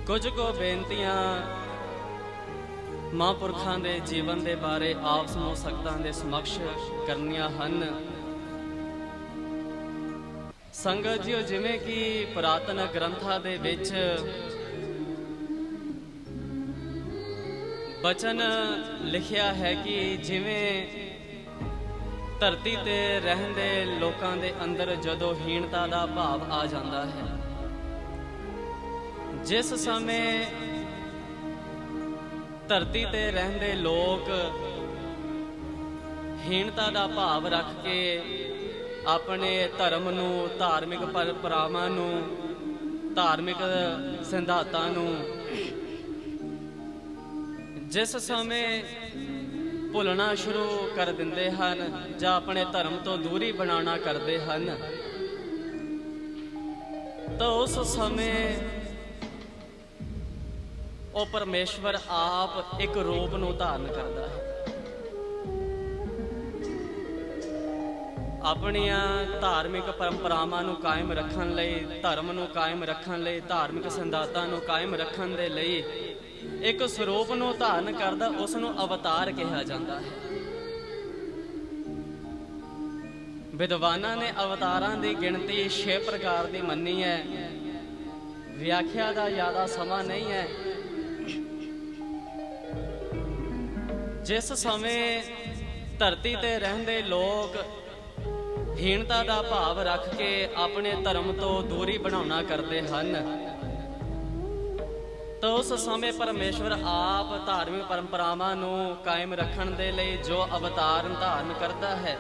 ਕੁਝ ਕੁ ਬੇਨਤੀਆਂ ਮਹਾਂਪੁਰਖਾਂ ਦੇ ਜੀਵਨ ਦੇ ਬਾਰੇ ਆਪ ਸਮੂਹ ਸੰਗਤਾਂ ਦੇ ਸਮਕਸ਼ ਕਰਨੀਆਂ ਹਨ। ਸੰਗਤ ਜੀਓ, ਜਿਵੇਂ ਕਿ ਪੁਰਾਤਨ ਗ੍ਰੰਥਾਂ ਦੇ ਵਿੱਚ ਬਚਨ ਲਿਖਿਆ ਹੈ ਕਿ ਜਿਵੇਂ ਧਰਤੀ ਤੇ ਰਹਿੰਦੇ ਲੋਕਾਂ ਦੇ ਅੰਦਰ ਜਦੋਂ ਹੀਣਤਾ ਦਾ ਭਾਵ ਆ ਜਾਂਦਾ ਹੈ, ਜਿਸ ਸਮੇਂ ਧਰਤੀ ਤੇ ਰਹਿੰਦੇ ਲੋਕ ਹੀਣਤਾ ਦਾ ਭਾਵ ਰੱਖ ਕੇ ਆਪਣੇ ਧਰਮ ਨੂੰ, ਧਾਰਮਿਕ ਪਰੰਪਰਾਵਾਂ ਨੂੰ, ਧਾਰਮਿਕ ਸਿਧਾਂਤਾਂ ਨੂੰ ਜਿਸ ਸਮੇਂ ਭੁੱਲਣਾ ਸ਼ੁਰੂ ਕਰ ਦਿੰਦੇ ਹਨ ਜਾਂ ਆਪਣੇ ਧਰਮ ਤੋਂ ਦੂਰੀ ਬਣਾਉਣਾ ਕਰਦੇ ਹਨ, ਤਾਂ ਉਸ ਸਮੇਂ ਉਹ ਪਰਮੇਸ਼ਵਰ ਆਪ ਇੱਕ ਰੂਪ ਨੂੰ ਧਾਰਨ ਕਰਦਾ ਹੈ। ਆਪਣੀਆਂ ਧਾਰਮਿਕ ਪਰੰਪਰਾਵਾਂ ਨੂੰ ਕਾਇਮ ਰੱਖਣ ਲਈ, ਧਰਮ ਨੂੰ ਕਾਇਮ ਰੱਖਣ ਲਈ, ਧਾਰਮਿਕ ਸਿਧਾਂਤਾਂ ਨੂੰ ਕਾਇਮ ਰੱਖਣ ਦੇ ਲਈ ਇੱਕ ਸਰੂਪ ਨੂੰ ਧਾਰਨ ਕਰਦਾ, ਉਸ ਨੂੰ ਅਵਤਾਰ ਕਿਹਾ ਜਾਂਦਾ ਹੈ। ਵਿਦਵਾਨਾਂ ਨੇ ਅਵਤਾਰਾਂ ਦੀ ਗਿਣਤੀ 6 ਪ੍ਰਕਾਰ ਦੀ ਮੰਨੀ ਹੈ। ਵਿਆਖਿਆ ਦਾ ਜ਼ਿਆਦਾ ਸਮਾਂ ਨਹੀਂ ਹੈ। ਜਿਸ ਸਮੇਂ ਧਰਤੀ ਤੇ ਰਹਿੰਦੇ ਲੋਕ ਹੀਣਤਾ ਦਾ ਭਾਵ ਰੱਖ ਕੇ ਆਪਣੇ ਧਰਮ ਤੋਂ ਦੂਰੀ ਬਣਾਉਣਾ ਕਰਦੇ ਹਨ, ਤਾਂ ਉਸ ਸਮੇਂ ਪਰਮੇਸ਼ਵਰ ਆਪ ਧਾਰਮਿਕ ਪਰੰਪਰਾਵਾਂ ਨੂੰ ਕਾਇਮ ਰੱਖਣ ਦੇ ਲਈ ਜੋ ਅਵਤਾਰ ਧਾਰਨ ਕਰਦਾ ਹੈ,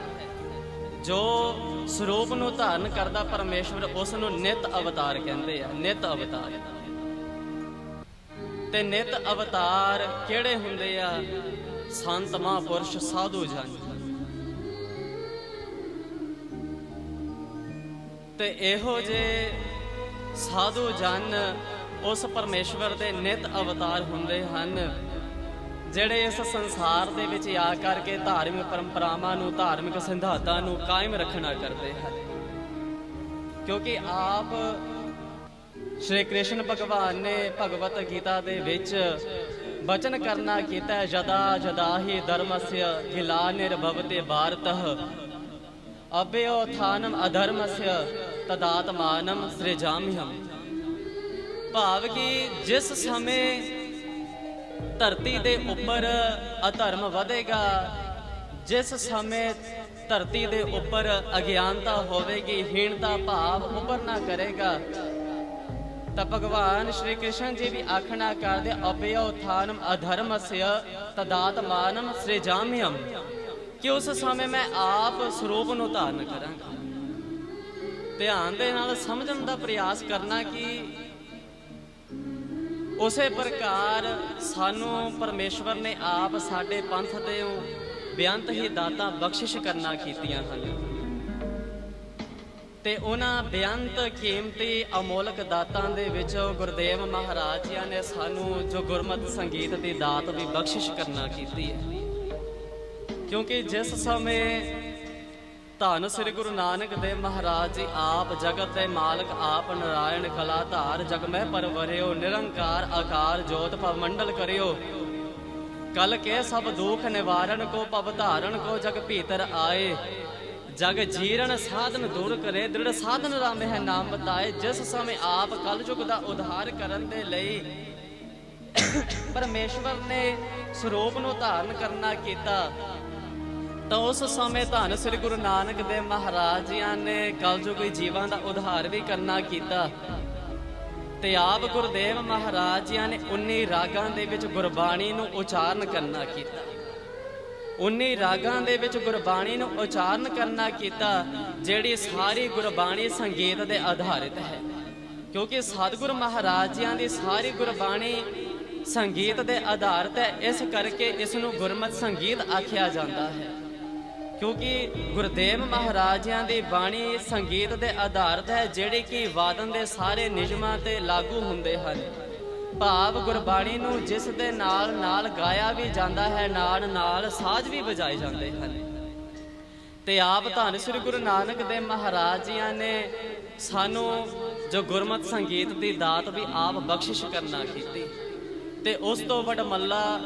ਜੋ ਸਰੂਪ ਨੂੰ ਧਾਰਨ ਕਰਦਾ ਪਰਮੇਸ਼ਵਰ, ਉਸ ਨੂੰ ਨਿਤ ਅਵਤਾਰ ਕਹਿੰਦੇ ਆ। ਨਿਤ ਅਵਤਾਰ। ਤੇ ਨਿਤ ਅਵਤਾਰ ਕਿਹੜੇ ਹੁੰਦੇ ਆ? ਸੰਤ ਮਹਾਂਪੁਰਸ਼, ਸਾਧੂ ਜਨ। ਤੇ ਇਹੋ ਜਿਹੇ ਸਾਧੂ ਜਨ ਉਸ ਪਰਮੇਸ਼ਵਰ ਦੇ ਨਿਤ ਅਵਤਾਰ ਹੁੰਦੇ ਹਨ, ਜਿਹੜੇ ਇਸ ਸੰਸਾਰ ਦੇ ਵਿੱਚ ਆ ਕਰਕੇ ਧਾਰਮਿਕ ਪਰੰਪਰਾਵਾਂ ਨੂੰ, ਧਾਰਮਿਕ ਸਿਧਾਂਤਾਂ ਨੂੰ ਕਾਇਮ ਰੱਖਣਾ ਕਰਦੇ ਹਨ। ਕਿਉਂਕਿ ਆਪ ਸ਼੍ਰੀ ਕ੍ਰਿਸ਼ਨ ਭਗਵਾਨ ਨੇ ਭਗਵਤ ਗੀਤਾ ਦੇ ਵਿੱਚ ਬਚਨ ਕਰਨਾ ਕੀਤਾ ਹੈ, ਜਦਾ ਜਦਾ ਹੀ ਧਰਮਸਯ ਗਿਲਾਨਿਰਭਵਤੇ ਭਾਰਤః ਅਭਯੋ ਥਾਨਮ ਅਧਰਮਸਯ ਤਦਾਤਮਾਨਮ ਸ੍ਰਿਜਾਮਿਹਮ। ਭਾਵ ਕਿ ਜਿਸ ਸਮੇਂ ਧਰਤੀ ਦੇ ਉੱਪਰ ਅਧਰਮ ਵਧੇਗਾ, ਜਿਸ ਸਮੇਂ ਧਰਤੀ ਦੇ ਉੱਪਰ ਅਗਿਆਨਤਾ ਹੋਵੇਗੀ, ਹੀਣਤਾ ਭਾਵ ਉੱਭਰਨਾ ਕਰੇਗਾ, ਤਾਂ ਭਗਵਾਨ ਸ਼੍ਰੀ ਕ੍ਰਿਸ਼ਨ ਜੀ ਵੀ ਆਖਣਾ ਕਰਦੇ ਅਭਯੋ ਥਾਨਮ ਅਧਰਮਸਯ ਤਦਾਤਮਾਨਮ ਸ੍ਰਿਜਾਮਿਹਮ, ਕਿ ਉਸ ਸਮੇਂ ਮੈਂ ਆਪ ਸਰੂਪ ਨੂੰ ਧਾਰਨ ਕਰਾਂਗਾ। ਧਿਆਨ ਦੇ ਨਾਲ ਸਮਝਣ ਦਾ ਪ੍ਰਯਾਸ ਕਰਨਾ ਕਿ ਉਸੇ ਪ੍ਰਕਾਰ ਸਾਨੂੰ ਪਰਮੇਸ਼ਵਰ ਨੇ ਆਪ ਸਾਡੇ ਪੰਥ ਦੇ ਬੇਅੰਤ ਹੀ ਦਾਤਾਂ ਬਖਸ਼ਿਸ਼ ਕਰਨਾ ਕੀਤੀਆਂ ਹਨ। ਤੇ ਉਹਨਾਂ ਬੇਅੰਤ ਕੀਮਤੀ ਅਮੋਲਕ ਦਾਤਾਂ ਦੇ ਵਿੱਚ ਗੁਰਦੇਵ ਮਹਾਰਾਜ ਜੀ ਨੇ ਸਾਨੂੰ ਜੋ ਗੁਰਮਤਿ ਸੰਗੀਤ ਦੀ ਦਾਤ ਵੀ ਬਖਸ਼ਿਸ਼ ਕਰਨਾ ਕੀਤੀ ਹੈ। ਕਿਉਂਕਿ ਜਿਸ ਸਮੇਂ ਧੰਨ ਸ੍ਰੀ ਗੁਰੂ ਨਾਨਕ ਦੇਵ ਮਹਾਰਾਜ ਜੀ ਆਪ ਜਗਤ ਦੇ ਮਾਲਕ, ਆਪ ਨਾਰਾਇਣ ਕਲਾਧਾਰ, ਜਗ ਮਹਿ ਪਰਵਰਿਓ, ਨਿਰੰਕਾਰ ਆਕਾਰ ਜੋਤ ਭਵ ਮੰਡਲ ਕਰਿਓ, ਕਲ ਕੇ ਸਭ ਦੁਖ ਨਿਵਾਰਨ ਕੋ ਪਵ ਧਾਰਨ ਕੋ ਜਗ ਭੀਤਰ ਆਏ, ਜਗ ਜੀਰਨ ਸਾਧਨ ਦੂਰ ਕਰੇ, ਦ੍ਰਿੜ ਸਾਧਨ ਰਾਮ ਹੈ ਨਾਮ ਬਤਾਏ। ਜਿਸ ਸਮੇਂ ਆਪ ਕਲਯੁਗ ਦਾ ਉਧਾਰ ਕਰਨ ਦੇ ਲਈ ਪਰਮੇਸ਼ਵਰ ਨੇ ਸਰੂਪ ਨੂੰ ਧਾਰਨ ਕਰਨਾ ਕੀਤਾ, ਤਾਂ ਉਸ ਸਮੇਂ ਧੰਨ ਸ੍ਰੀ ਗੁਰੂ ਨਾਨਕ ਦੇਵ ਮਹਾਰਾਜ ਜੀ ਨੇ ਕਲਯੁਗੀ ਜੀਵਾਂ ਦਾ ਉਧਾਰ ਵੀ ਕਰਨਾ ਕੀਤਾ। ਤੇ ਆਪ ਗੁਰਦੇਵ ਮਹਾਰਾਜ ਜੀ ਨੇ 19 ਰਾਗਾਂ ਦੇ ਵਿੱਚ ਗੁਰਬਾਣੀ ਨੂੰ ਉਚਾਰਨ ਕਰਨਾ ਕੀਤਾ। 19 ਰਾਗਾਂ ਦੇ ਵਿੱਚ ਗੁਰਬਾਣੀ ਨੂੰ ਉਚਾਰਨ ਕਰਨਾ ਕੀਤਾ, ਜਿਹੜੀ ਸਾਰੀ ਗੁਰਬਾਣੀ ਸੰਗੀਤ ਦੇ ਆਧਾਰਿਤ ਹੈ। ਕਿਉਂਕਿ ਸਤਿਗੁਰ ਮਹਾਰਾਜ ਜੀ ਦੀ ਸਾਰੀ ਗੁਰਬਾਣੀ ਸੰਗੀਤ ਦੇ ਆਧਾਰਿਤ ਹੈ, ਇਸ ਕਰਕੇ ਇਸ ਨੂੰ ਗੁਰਮਤਿ ਸੰਗੀਤ ਆਖਿਆ ਜਾਂਦਾ ਹੈ। ਕਿਉਂਕਿ ਗੁਰਦੇਵ ਮਹਾਰਾਜ ਜੀ ਦੀ ਬਾਣੀ ਸੰਗੀਤ ਦੇ ਆਧਾਰਿਤ ਹੈ, ਜਿਹੜੀ ਕਿ ਵਾਦਨ ਦੇ ਸਾਰੇ ਨਿਯਮਾਂ ਤੇ ਲਾਗੂ ਹੁੰਦੇ ਹਨ। ਭਾਵ ਗੁਰਬਾਣੀ ਨੂੰ ਜਿਸ ਦੇ ਨਾਲ ਨਾਲ ਗਾਇਆ ਵੀ ਜਾਂਦਾ ਹੈ, ਨਾਲ ਨਾਲ ਸਾਜ਼ ਵੀ ਵਜਾਏ ਜਾਂਦੇ ਹਨ। ਤੇ ਆਪ ਧੰਨ ਸ੍ਰੀ ਗੁਰੂ ਨਾਨਕ ਦੇਵ ਮਹਾਰਾਜ ਜੀ ਨੇ ਸਾਨੂੰ ਜੋ ਗੁਰਮਤਿ ਸੰਗੀਤ ਦੀ ਦਾਤ ਵੀ ਆਪ ਬਖਸ਼ਿਸ਼ ਕਰਨਾ ਕੀਤੀ। ਤੇ ਉਸ ਤੋਂ ਵਡਮੱਲਾ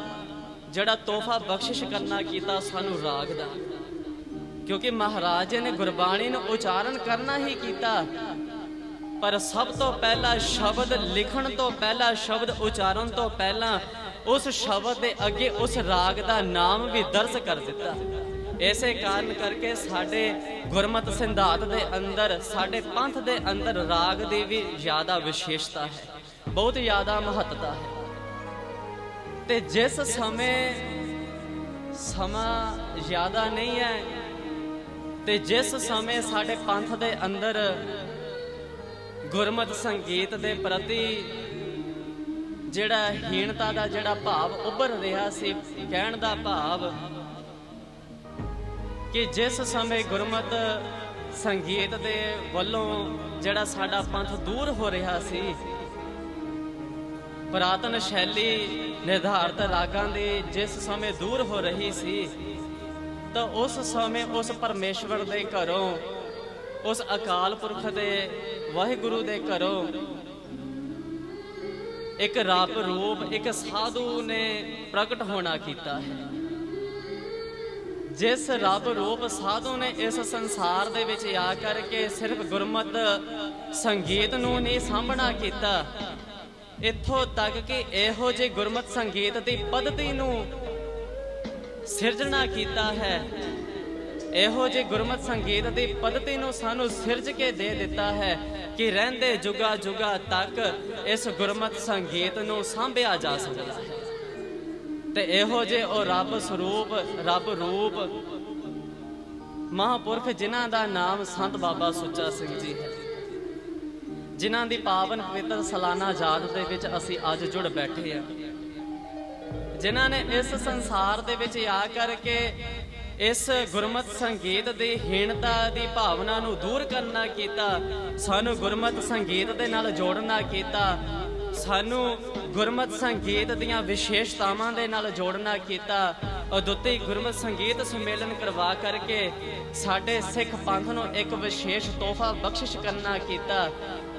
ਜਿਹੜਾ ਤੋਹਫਾ ਬਖਸ਼ਿਸ਼ ਕਰਨਾ ਕੀਤਾ ਸਾਨੂੰ ਰਾਗ ਦਾ, ਕਿਉਂਕਿ ਮਹਾਰਾਜ ਜੀ ਨੇ ਗੁਰਬਾਣੀ ਨੂੰ ਉਚਾਰਨ ਕਰਨਾ ਹੀ ਕੀਤਾ, ਪਰ ਸਭ ਤੋਂ ਪਹਿਲਾਂ ਸ਼ਬਦ ਲਿਖਣ ਤੋਂ ਪਹਿਲਾਂ, ਸ਼ਬਦ ਉਚਾਰਨ ਤੋਂ ਪਹਿਲਾਂ ਉਸ ਸ਼ਬਦ ਦੇ ਅੱਗੇ ਉਸ ਰਾਗ ਦਾ ਨਾਮ ਵੀ ਦਰਜ ਕਰ ਦਿੱਤਾ। ਇਸੇ ਕਾਰਨ ਕਰਕੇ ਸਾਡੇ ਗੁਰਮਤਿ ਸਿਧਾਂਤ ਦੇ ਅੰਦਰ, ਸਾਡੇ ਪੰਥ ਦੇ ਅੰਦਰ ਰਾਗ ਦੀ ਵੀ ਜ਼ਿਆਦਾ ਵਿਸ਼ੇਸ਼ਤਾ ਹੈ, ਬਹੁਤ ਜ਼ਿਆਦਾ ਮਹੱਤਤਾ ਹੈ। ਤੇ ਜਿਸ ਸਮੇਂ ਸਮਾਂ ਜ਼ਿਆਦਾ ਨਹੀਂ ਹੈ, ਤੇ ਜਿਸ ਸਮੇਂ ਸਾਡੇ ਪੰਥ ਦੇ ਅੰਦਰ ਗੁਰਮਤਿ ਸੰਗੀਤ ਦੇ ਪ੍ਰਤੀ ਜਿਹੜਾ ਹੀਣਤਾ ਦਾ ਜਿਹੜਾ ਭਾਵ ਉੱਭਰ ਰਿਹਾ ਸੀ, ਕਹਿਣ ਦਾ ਭਾਵ ਕਿ ਜਿਸ ਸਮੇਂ ਗੁਰਮਤਿ ਸੰਗੀਤ ਦੇ ਵੱਲੋਂ ਜਿਹੜਾ ਸਾਡਾ ਪੰਥ ਦੂਰ ਹੋ ਰਿਹਾ ਸੀ, ਪੁਰਾਤਨ ਸ਼ੈਲੀ ਨਿਰਧਾਰਤ ਰਾਗਾਂ ਦੀ ਜਿਸ ਸਮੇਂ ਦੂਰ ਹੋ ਰਹੀ ਸੀ, ਤਾਂ ਉਸ ਸਮੇਂ ਉਸ ਪਰਮੇਸ਼ਵਰ ਦੇ ਘਰੋਂ, ਉਸ ਅਕਾਲ ਪੁਰਖ ਦੇ ਵਾਹਿਗੁਰੂ ਦੇ ਘਰੋਂ ਇੱਕ ਰੱਬ ਰੂਪ, ਇੱਕ ਸਾਧੂ ਨੇ ਪ੍ਰਗਟ ਹੋਣਾ ਕੀਤਾ ਹੈ। ਜਿਸ ਰੱਬ ਰੂਪ ਸਾਧੂ ਨੇ ਇਸ ਸੰਸਾਰ ਦੇ ਵਿੱਚ ਆ ਕਰਕੇ ਸਿਰਫ ਗੁਰਮਤਿ ਸੰਗੀਤ ਨੂੰ ਨਹੀਂ ਸਾਂਭਣਾ ਕੀਤਾ, ਇੱਥੋਂ ਤੱਕ ਕਿ ਇਹੋ ਜਿਹੇ ਗੁਰਮਤਿ ਸੰਗੀਤ ਦੀ ਪੱਧਤੀ ਨੂੰ ਸਿਰਜਣਾ ਕੀਤਾ ਹੈ, ਇਹੋ ਜਿਹੇ ਗੁਰਮਤਿ ਸੰਗੀਤ ਦੀ ਪੱਧਤੀ ਨੂੰ ਸਾਨੂੰ ਸਿਰਜ ਕੇ ਦੇ ਦਿੱਤਾ ਹੈ ਕਿ ਰਹਿੰਦੇ ਜੁਗਾ ਜੁਗਾ ਤੱਕ ਇਸ ਗੁਰਮਤਿ ਸੰਗੀਤ ਨੂੰ ਸਾਂਭਿਆ ਜਾ ਸਕਦਾ ਹੈ। ਤੇ ਇਹੋ ਜਿਹੇ ਉਹ ਰੱਬ ਸਰੂਪ, ਰੱਬ ਰੂਪ ਮਹਾਂਪੁਰਖ ਜਿਨ੍ਹਾਂ ਦਾ ਨਾਮ ਸੰਤ ਬਾਬਾ ਸੁੱਚਾ ਸਿੰਘ ਜੀ ਹੈ, ਜਿਨ੍ਹਾਂ ਦੀ ਪਾਵਨ ਪਵਿੱਤਰ ਸਾਲਾਨਾ ਯਾਦ ਦੇ ਵਿੱਚ ਅਸੀਂ ਅੱਜ ਜੁੜ ਬੈਠੇ ਹਾਂ, ਜਿਨ੍ਹਾਂ ਨੇ ਇਸ ਸੰਸਾਰ ਦੇ ਵਿੱਚ ਆ ਕਰਕੇ ਇਸ ਗੁਰਮਤਿ ਸੰਗੀਤ ਦੀ ਹੀਣਤਾ ਦੀ ਭਾਵਨਾ ਨੂੰ ਦੂਰ ਕਰਨਾ ਕੀਤਾ, ਸਾਨੂੰ ਗੁਰਮਤਿ ਸੰਗੀਤ ਦੇ ਨਾਲ ਜੋੜਨਾ ਕੀਤਾ, ਸਾਨੂੰ ਗੁਰਮਤਿ ਸੰਗੀਤ ਦੀਆਂ ਵਿਸ਼ੇਸ਼ਤਾਵਾਂ ਦੇ ਨਾਲ ਜੋੜਨਾ ਕੀਤਾ। ਅਦੁੱਤੀ ਗੁਰਮਤਿ ਸੰਗੀਤ ਸੰਮੇਲਨ ਕਰਵਾ ਕਰਕੇ ਸਾਡੇ ਸਿੱਖ ਪੰਥ ਨੂੰ ਇੱਕ ਵਿਸ਼ੇਸ਼ ਤੋਹਫਾ ਬਖਸ਼ਿਸ਼ ਕਰਨਾ ਕੀਤਾ,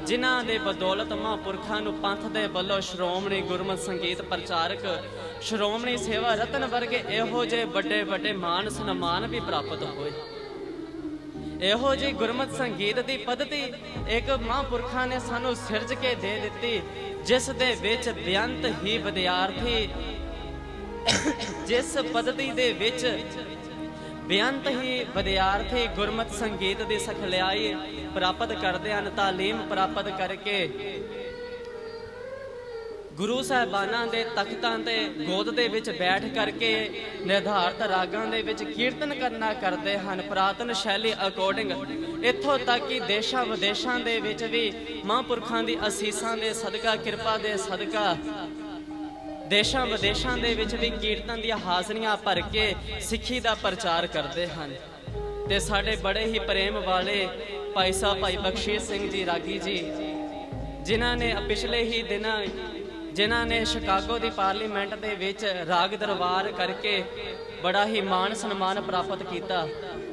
ਜਿਨ੍ਹਾਂ ਦੇ ਬਦੌਲਤ ਮਹਾਂਪੁਰਖਾਂ ਨੂੰ ਪੰਥ ਦੇ ਵੱਲੋਂ ਸ਼੍ਰੋਮਣੀ ਗੁਰਮਤਿ ਸੰਗੀਤ ਪ੍ਰਚਾਰਕ, ਸ਼੍ਰੋਮਣੀ ਸੇਵਾ ਰਤਨ ਵਰਗੇ ਇਹੋ ਜਿਹੇ ਵੱਡੇ ਵੱਡੇ ਮਾਨ ਸਨਮਾਨ ਵੀ ਪ੍ਰਾਪਤ ਹੋਏ। ਇਹੋ ਜਿਹੀ ਗੁਰਮਤਿ ਸੰਗੀਤ ਦੀ ਪੱਧਤੀ ਇੱਕ ਮਹਾਂਪੁਰਖਾਂ ਨੇ ਸਾਨੂੰ ਸਿਰਜ ਕੇ ਦੇ ਦਿੱਤੀ, ਜਿਸ ਦੇ ਵਿੱਚ ਬੇਅੰਤ ਹੀ ਵਿਦਿਆਰਥੀ, ਜਿਸ ਪੱਧਤੀ ਦੇ ਵਿੱਚ ਬੇਅੰਤ ਹੀ ਵਿਦਿਆਰਥੀ ਗੁਰਮਤਿ ਸੰਗੀਤ ਦੀ ਸਿਖਲਾਈ ਪ੍ਰਾਪਤ ਕਰਦੇ ਹਨ, ਤਾਲੀਮ ਪ੍ਰਾਪਤ ਕਰਕੇ ਗੁਰੂ ਸਾਹਿਬਾਨਾਂ ਦੇ ਤਖਤਾਂ ਤੇ ਗੋਦ ਦੇ ਵਿੱਚ ਬੈਠ ਕਰਕੇ ਨਿਰਧਾਰਤ ਰਾਗਾਂ ਦੇ ਵਿੱਚ ਕੀਰਤਨ ਕਰਨਾ ਕਰਦੇ ਹਨ, ਪੁਰਾਤਨ ਸ਼ੈਲੀ ਅਕੋਰਡਿੰਗ। ਇੱਥੋਂ ਤੱਕ ਕਿ ਦੇਸ਼ਾਂ ਵਿਦੇਸ਼ਾਂ ਦੇ ਵਿੱਚ ਵੀ ਮਹਾਂਪੁਰਖਾਂ ਦੀ ਅਸੀਸਾਂ ਦੇ ਸਦਕਾ, ਕਿਰਪਾ ਦੇ ਸਦਕਾ ਦੇਸ਼ਾਂ ਵਿਦੇਸ਼ਾਂ ਦੇ ਵਿੱਚ ਵੀ ਕੀਰਤਨ ਦੀਆਂ ਹਾਜ਼ਰੀਆਂ ਭਰ ਕੇ ਸਿੱਖੀ ਦਾ ਪ੍ਰਚਾਰ ਕਰਦੇ ਹਨ। ਤੇ ਸਾਡੇ ਬੜੇ ਹੀ ਪ੍ਰੇਮ ਵਾਲੇ ਭਾਈ ਸਾਹਿਬ ਭਾਈ ਬਖਸ਼ੀਸ਼ ਸਿੰਘ ਜੀ ਰਾਗੀ ਜੀ, ਜਿਨ੍ਹਾਂ ਨੇ ਪਿਛਲੇ ਹੀ ਦਿਨਾਂ ਜਿਨ੍ਹਾਂ ਨੇ ਸ਼ਿਕਾਗੋ ਦੀ ਪਾਰਲੀਮੈਂਟ ਦੇ ਵਿੱਚ ਰਾਗ ਦਰਬਾਰ ਕਰਕੇ ਬੜਾ ਹੀ ਮਾਣ ਸਨਮਾਨ ਪ੍ਰਾਪਤ ਕੀਤਾ।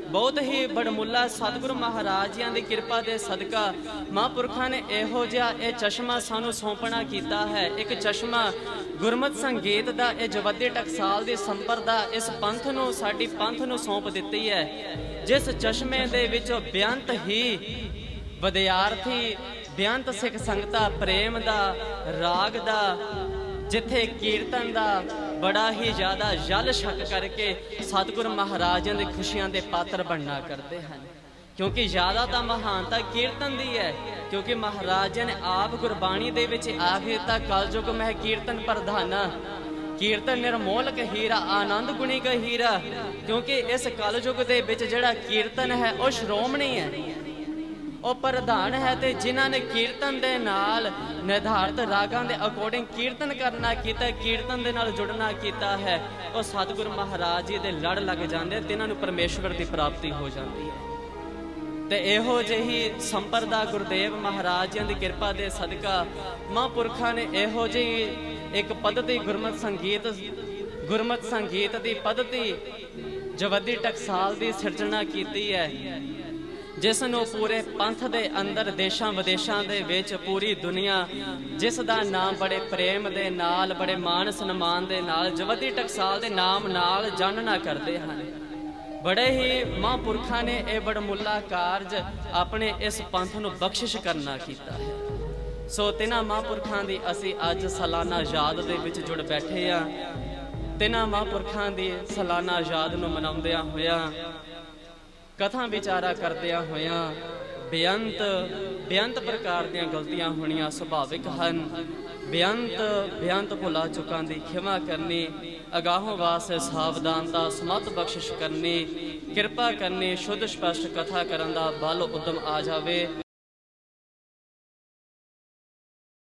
ਬਹੁਤ ਹੀ ਬੜਮੁੱਲਾ ਸਤਿਗੁਰੂ ਮਹਾਰਾਜ ਜੀਆਂ ਦੀ ਕਿਰਪਾ ਦੇ ਸਦਕਾ ਮਹਾਂਪੁਰਖਾਂ ਨੇ ਇਹੋ ਜਿਹਾ ਇਹ ਚਸ਼ਮਾ ਸਾਨੂੰ ਸੌਂਪਣਾ ਕੀਤਾ ਹੈ, ਇੱਕ ਚਸ਼ਮਾ ਗੁਰਮਤਿ ਸੰਗੀਤ ਦਾ, ਇਹ ਜਵੱਦੀ ਟਕਸਾਲ ਦੀ ਸੰਪਰਦਾ ਇਸ ਪੰਥ ਨੂੰ, ਸਾਡੀ ਪੰਥ ਨੂੰ ਸੌਂਪ ਦਿੱਤੀ ਹੈ, ਜਿਸ ਚਸ਼ਮੇ ਦੇ ਵਿੱਚੋਂ ਬੇਅੰਤ ਹੀ ਵਿਦਿਆਰਥੀ, ਬੇਅੰਤ ਸਿੱਖ ਸੰਗਤਾਂ ਪ੍ਰੇਮ ਦਾ, ਰਾਗ ਦਾ, ਜਿੱਥੇ ਕੀਰਤਨ ਦਾ ਬੜਾ ਹੀ ਜ਼ਿਆਦਾ ਜਲ ਛਕ ਕਰਕੇ ਸਤਿਗੁਰੂ ਮਹਾਰਾਜਾਂ ਦੀ ਖੁਸ਼ੀਆਂ ਦੇ ਪਾਤਰ ਬਣਨਾ ਕਰਦੇ ਹਨ। ਕਿਉਂਕਿ ਜ਼ਿਆਦਾ ਤਾਂ ਮਹਾਨਤਾ ਕੀਰਤਨ ਦੀ ਹੈ, ਕਿਉਂਕਿ ਮਹਾਰਾਜਾਂ ਨੇ ਆਪ ਗੁਰਬਾਣੀ ਦੇ ਵਿੱਚ ਆਖੇ ਤਾਂ ਕਲਯੁਗ ਮਹਿ ਕੀਰਤਨ ਪ੍ਰਧਾਨਾ, ਕੀਰਤਨ ਨਿਰਮੋਲਕ ਹੀਰਾ, ਆਨੰਦ ਗੁਣੀ ਕਾ ਹੀਰਾ। ਕਿਉਂਕਿ ਇਸ ਕਲਯੁਗ ਦੇ ਵਿੱਚ ਜਿਹੜਾ ਕੀਰਤਨ ਹੈ ਉਹ ਸ਼੍ਰੋਮਣੀ ਹੈ, ਉਹ ਪ੍ਰਧਾਨ ਹੈ। ਤੇ ਜਿਨ੍ਹਾਂ ਨੇ ਕੀਰਤਨ ਦੇ ਨਾਲ ਨਿਰਧਾਰਤ ਰਾਗਾਂ ਦੇ ਅਕੋਰਡਿੰਗ ਕੀਰਤਨ ਕਰਨਾ ਕੀਤਾ, ਕੀਰਤਨ ਦੇ ਨਾਲ ਜੁੜਨਾ ਕੀਤਾ ਹੈ, ਉਹ ਸਤਿਗੁਰੂ ਮਹਾਰਾਜ ਜੀ ਦੇ ਲੜ ਲੱਗ ਜਾਂਦੇ, ਤਿਨਾਂ ਨੂੰ ਪਰਮੇਸ਼ਵਰ ਦੀ ਪ੍ਰਾਪਤੀ ਹੋ ਜਾਂਦੀ ਹੈ। ਤੇ ਇਹੋ ਜਿਹੀ ਸੰਪਰਦਾ ਗੁਰਦੇਵ ਮਹਾਰਾਜ ਜੀ ਦੀ ਕਿਰਪਾ ਦੇ ਸਦਕਾ ਮਹਾਂਪੁਰਖਾਂ ਨੇ ਇਹੋ ਜਿਹੀ ਇੱਕ ਪੱਧਤੀ ਗੁਰਮਤਿ ਸੰਗੀਤ ਦੀ ਪੱਧਤੀ ਜਵੱਦੀ ਟਕਸਾਲ ਦੀ ਸਿਰਜਣਾ ਕੀਤੀ ਹੈ, ਜਿਸ ਨੂੰ ਪੂਰੇ ਪੰਥ ਦੇ ਅੰਦਰ ਦੇਸ਼ਾਂ ਵਿਦੇਸ਼ਾਂ ਦੇ ਵਿੱਚ ਪੂਰੀ ਦੁਨੀਆ ਜਿਸ ਦਾ ਨਾਮ ਬੜੇ ਪ੍ਰੇਮ ਦੇ ਨਾਲ ਬੜੇ ਮਾਣ ਸਨਮਾਨ ਦੇ ਨਾਲ ਜਵੱਦੀ ਟਕਸਾਲ ਦੇ ਨਾਮ ਨਾਲ ਜਾਣਨਾ ਕਰਦੇ ਹਨ। ਬੜੇ ਹੀ ਮਹਾਂਪੁਰਖਾਂ ਨੇ ਇਹ ਬੜਮੁੱਲਾ ਕਾਰਜ ਆਪਣੇ ਇਸ ਪੰਥ ਨੂੰ ਬਖਸ਼ਿਸ਼ ਕਰਨਾ ਕੀਤਾ ਹੈ। ਸੋ ਤਿੰਨਾਂ ਮਹਾਂਪੁਰਖਾਂ ਦੀ ਅਸੀਂ ਅੱਜ ਸਾਲਾਨਾ ਯਾਦ ਦੇ ਵਿੱਚ ਜੁੜ ਬੈਠੇ ਹਾਂ। ਤਿੰਨਾਂ ਮਹਾਂਪੁਰਖਾਂ ਦੀ ਸਾਲਾਨਾ ਯਾਦ ਨੂੰ ਮਨਾਉਂਦਿਆਂ ਹੋਇਆਂ ਕਥਾ ਵਿਚਾਰਾ ਕਰਦਿਆਂ ਹੋਇਆਂ ਬੇਅੰਤ ਪ੍ਰਕਾਰ ਦੀਆਂ ਗਲਤੀਆਂ ਹੋਣੀਆਂ ਸੁਭਾਵਿਕ ਹਨ। ਬੇਅੰਤ ਭੁਲਾ ਚੁੱਕਾਂ ਦੀ ਖਿਮਾ ਕਰਨੀ, ਅਗਾਹੋਂ ਵਾਸਤੇ ਸਾਵਧਾਨਤਾ ਸਮਤ ਬਖਸ਼ਿਸ਼ ਕਰਨੀ, ਕਿਰਪਾ ਕਰਨੀ, ਸ਼ੁੱਧ ਸਪਸ਼ਟ ਕਥਾ ਕਰਨ ਦਾ ਬਲ ਉਦਮ ਆ ਜਾਵੇ।